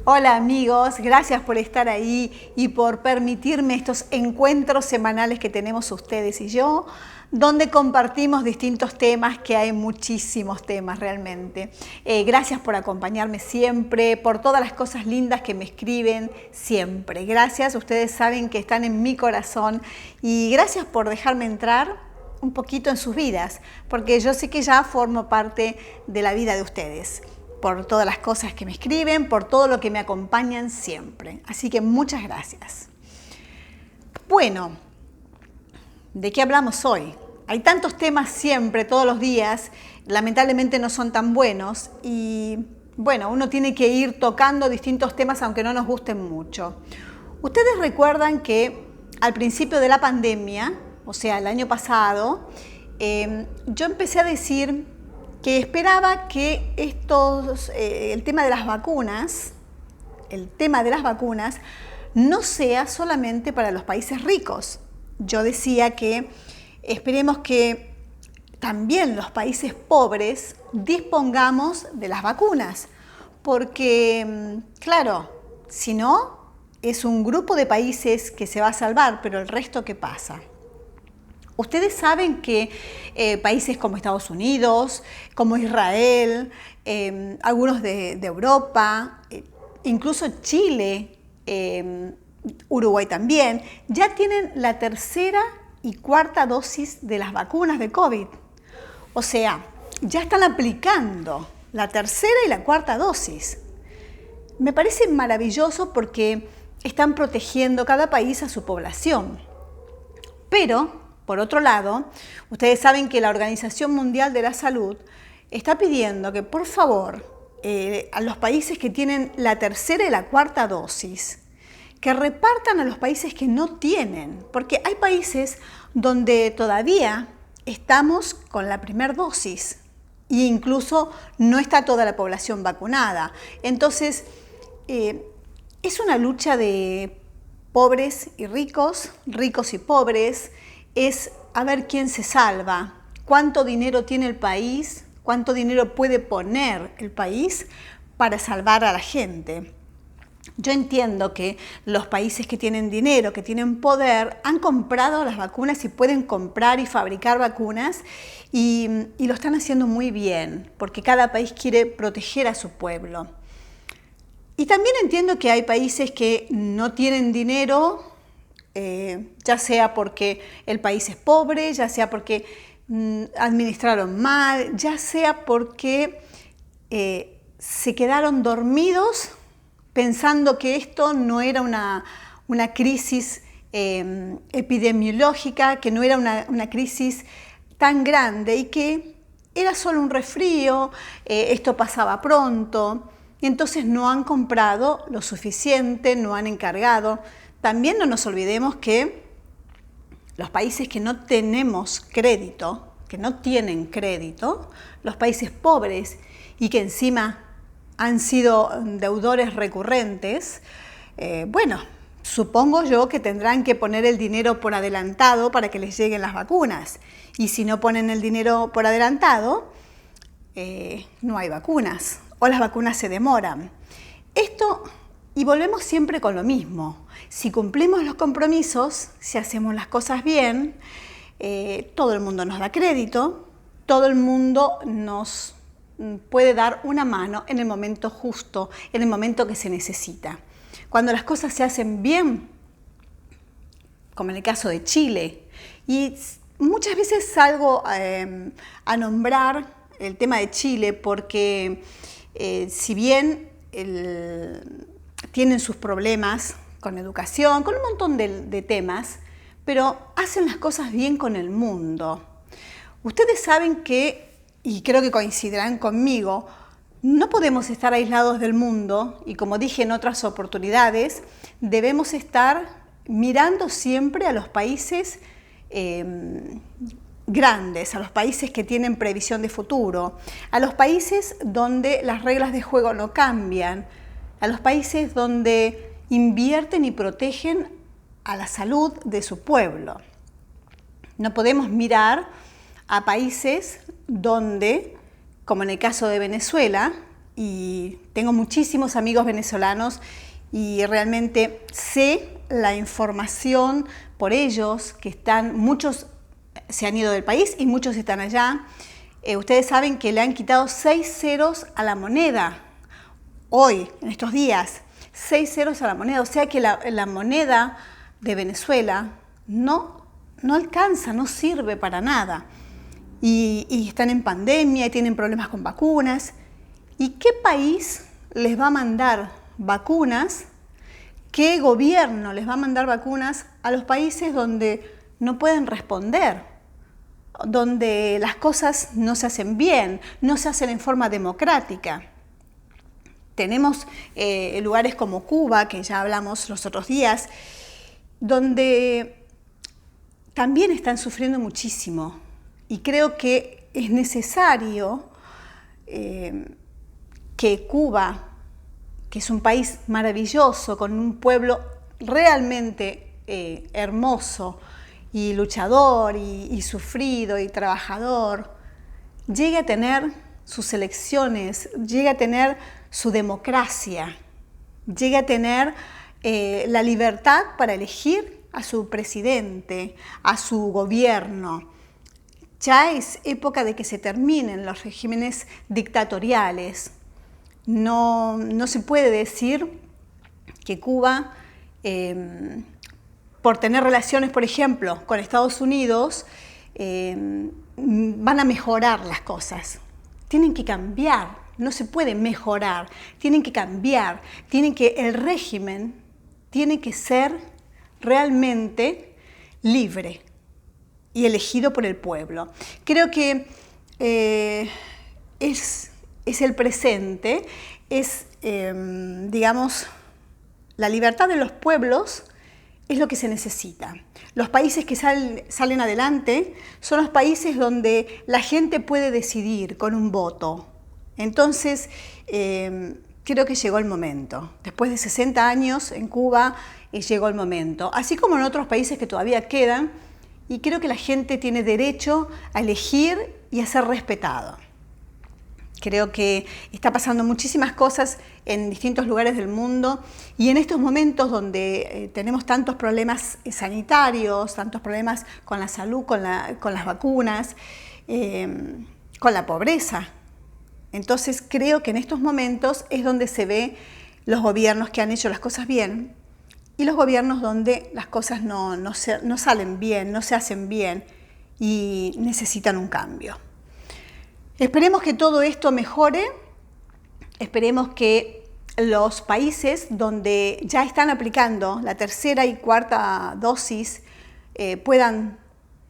Hola amigos, gracias por estar ahí y por permitirme estos encuentros semanales que tenemos ustedes y yo, donde compartimos distintos temas, que hay muchísimos temas realmente. Gracias por acompañarme siempre, por todas las cosas lindas que me escriben siempre. Gracias, ustedes saben que están en mi corazón y gracias por dejarme entrar un poquito en sus vidas, porque yo sé que ya formo parte de la vida de ustedes, por todas las cosas que me escriben, por todo lo que me acompañan siempre. Así que muchas gracias. Bueno, ¿de qué hablamos hoy? Hay tantos temas siempre, todos los días, lamentablemente no son tan buenos y bueno, uno tiene que ir tocando distintos temas aunque no nos gusten mucho. Ustedes recuerdan que al principio de la pandemia, o sea, el año pasado, yo empecé a decir que esperaba que el tema de las vacunas, no sea solamente para los países ricos. Yo decía que esperemos que también los países pobres dispongamos de las vacunas, porque, claro, si no, es un grupo de países que se va a salvar, pero el resto, ¿qué pasa? Ustedes saben que países como Estados Unidos, como Israel, algunos de Europa, incluso Chile, Uruguay también, ya tienen la tercera y cuarta dosis de las vacunas de COVID. O sea, ya están aplicando la tercera y la cuarta dosis. Me parece maravilloso porque están protegiendo cada país a su población. Pero, por otro lado, ustedes saben que la Organización Mundial de la Salud está pidiendo que, por favor, a los países que tienen la tercera y la cuarta dosis, que repartan a los países que no tienen, porque hay países donde todavía estamos con la primera dosis e incluso no está toda la población vacunada. Entonces, es una lucha de pobres y ricos, ricos y pobres, es a ver quién se salva, cuánto dinero tiene el país, cuánto dinero puede poner el país para salvar a la gente. Yo entiendo que los países que tienen dinero, que tienen poder, han comprado las vacunas y pueden comprar y fabricar vacunas y lo están haciendo muy bien, porque cada país quiere proteger a su pueblo. Y también entiendo que hay países que no tienen dinero, ya sea porque el país es pobre, ya sea porque administraron mal, ya sea porque se quedaron dormidos pensando que esto no era una crisis epidemiológica, que no era una crisis tan grande y que era solo un resfrío, esto pasaba pronto, y entonces no han comprado lo suficiente, no han encargado. También no nos olvidemos que los países que no tenemos crédito, que no tienen crédito, los países pobres y que encima han sido deudores recurrentes, bueno, supongo yo que tendrán que poner el dinero por adelantado para que les lleguen las vacunas. Y si no ponen el dinero por adelantado, no hay vacunas o las vacunas se demoran. Y volvemos siempre con lo mismo. Si cumplimos los compromisos, si hacemos las cosas bien, todo el mundo nos da crédito, todo el mundo nos puede dar una mano en el momento justo, en el momento que se necesita. Cuando las cosas se hacen bien, como en el caso de Chile, y muchas veces salgo a nombrar el tema de Chile porque si bien tienen sus problemas con educación, con un montón de temas, pero hacen las cosas bien con el mundo. Ustedes saben que, y creo que coincidirán conmigo, no podemos estar aislados del mundo y, como dije en otras oportunidades, debemos estar mirando siempre a los países grandes, a los países que tienen previsión de futuro, a los países donde las reglas de juego no cambian, a los países donde invierten y protegen a la salud de su pueblo. No podemos mirar a países donde, como en el caso de Venezuela, y tengo muchísimos amigos venezolanos y realmente sé la información por ellos, que muchos se han ido del país y muchos están allá. Ustedes saben que le han quitado 6 ceros a la moneda hoy, en estos días, 6 ceros a la moneda, o sea que la moneda de Venezuela no alcanza, no sirve para nada. Y están en pandemia y tienen problemas con vacunas. ¿Y qué país les va a mandar vacunas? ¿Qué gobierno les va a mandar vacunas a los países donde no pueden responder? Donde las cosas no se hacen bien, no se hacen en forma democrática. Tenemos lugares como Cuba, que ya hablamos los otros días, donde también están sufriendo muchísimo. Y creo que es necesario que Cuba, que es un país maravilloso, con un pueblo realmente hermoso y luchador y sufrido y trabajador, llegue a tener sus elecciones, llegue a tener su democracia, llegue a tener la libertad para elegir a su presidente, a su gobierno. Ya es época de que se terminen los regímenes dictatoriales. No se puede decir que Cuba, por tener relaciones, por ejemplo, con Estados Unidos, van a mejorar las cosas. Tienen que cambiar, no se puede mejorar, tienen que cambiar, el régimen tiene que ser realmente libre y elegido por el pueblo. Creo que es el presente, digamos, la libertad de los pueblos es lo que se necesita. Los países que salen adelante son los países donde la gente puede decidir con un voto. Entonces, creo que llegó el momento. Después de 60 años en Cuba, llegó el momento. Así como en otros países que todavía quedan, y creo que la gente tiene derecho a elegir y a ser respetado. Creo que está pasando muchísimas cosas en distintos lugares del mundo y en estos momentos donde tenemos tantos problemas sanitarios, tantos problemas con la salud, con las vacunas, con la pobreza. Entonces creo que en estos momentos es donde se ve los gobiernos que han hecho las cosas bien y los gobiernos donde las cosas no salen bien, no se hacen bien y necesitan un cambio. Esperemos que todo esto mejore, esperemos que los países donde ya están aplicando la tercera y cuarta dosis puedan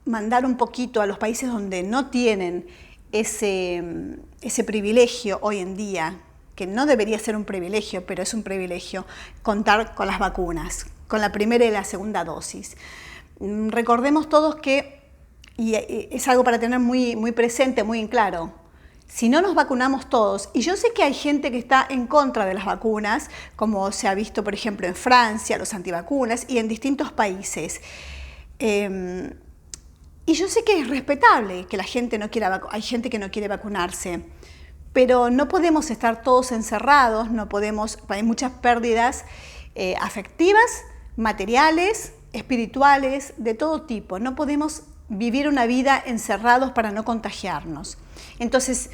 mandar un poquito a los países donde no tienen ese privilegio hoy en día, que no debería ser un privilegio, pero es un privilegio, contar con las vacunas, con la primera y la segunda dosis. Recordemos todos que, y es algo para tener muy, muy presente, muy en claro, si no nos vacunamos todos, y yo sé que hay gente que está en contra de las vacunas, como se ha visto, por ejemplo, en Francia, los antivacunas, y en distintos países. Y yo sé que es respetable que la gente no quiera, hay gente que no quiere vacunarse, pero no podemos estar todos encerrados, hay muchas pérdidas afectivas, materiales, espirituales, de todo tipo. No podemos vivir una vida encerrados para no contagiarnos. Entonces,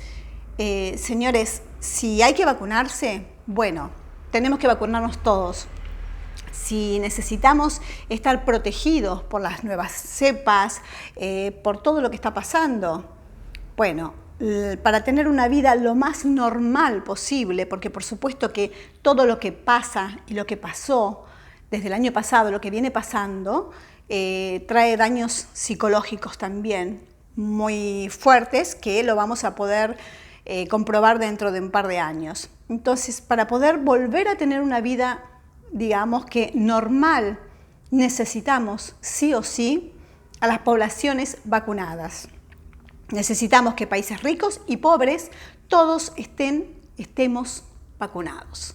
señores, si hay que vacunarse, bueno, tenemos que vacunarnos todos. Si necesitamos estar protegidos por las nuevas cepas, por todo lo que está pasando, bueno, para tener una vida lo más normal posible, porque por supuesto que todo lo que pasa y lo que pasó desde el año pasado, lo que viene pasando, trae daños psicológicos también muy fuertes que lo vamos a poder comprobar dentro de un par de años. Entonces, para poder volver a tener una vida, digamos que normal, necesitamos sí o sí a las poblaciones vacunadas. Necesitamos que países ricos y pobres todos estemos vacunados.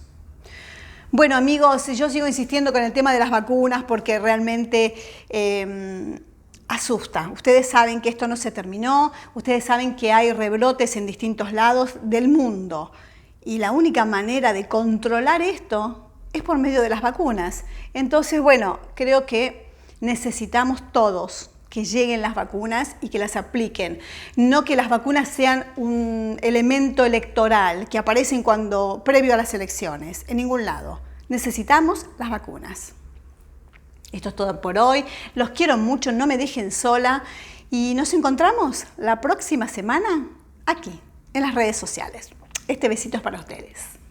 Bueno, amigos, yo sigo insistiendo con el tema de las vacunas porque realmente asusta. Ustedes saben que esto no se terminó, ustedes saben que hay rebrotes en distintos lados del mundo Y la única manera de controlar esto es por medio de las vacunas. Entonces, bueno, creo que necesitamos todos que lleguen las vacunas y que las apliquen. No que las vacunas sean un elemento electoral que aparecen previo a las elecciones, en ningún lado. Necesitamos las vacunas. Esto es todo por hoy. Los quiero mucho, no me dejen sola. Y nos encontramos la próxima semana aquí, en las redes sociales. Este besito es para ustedes.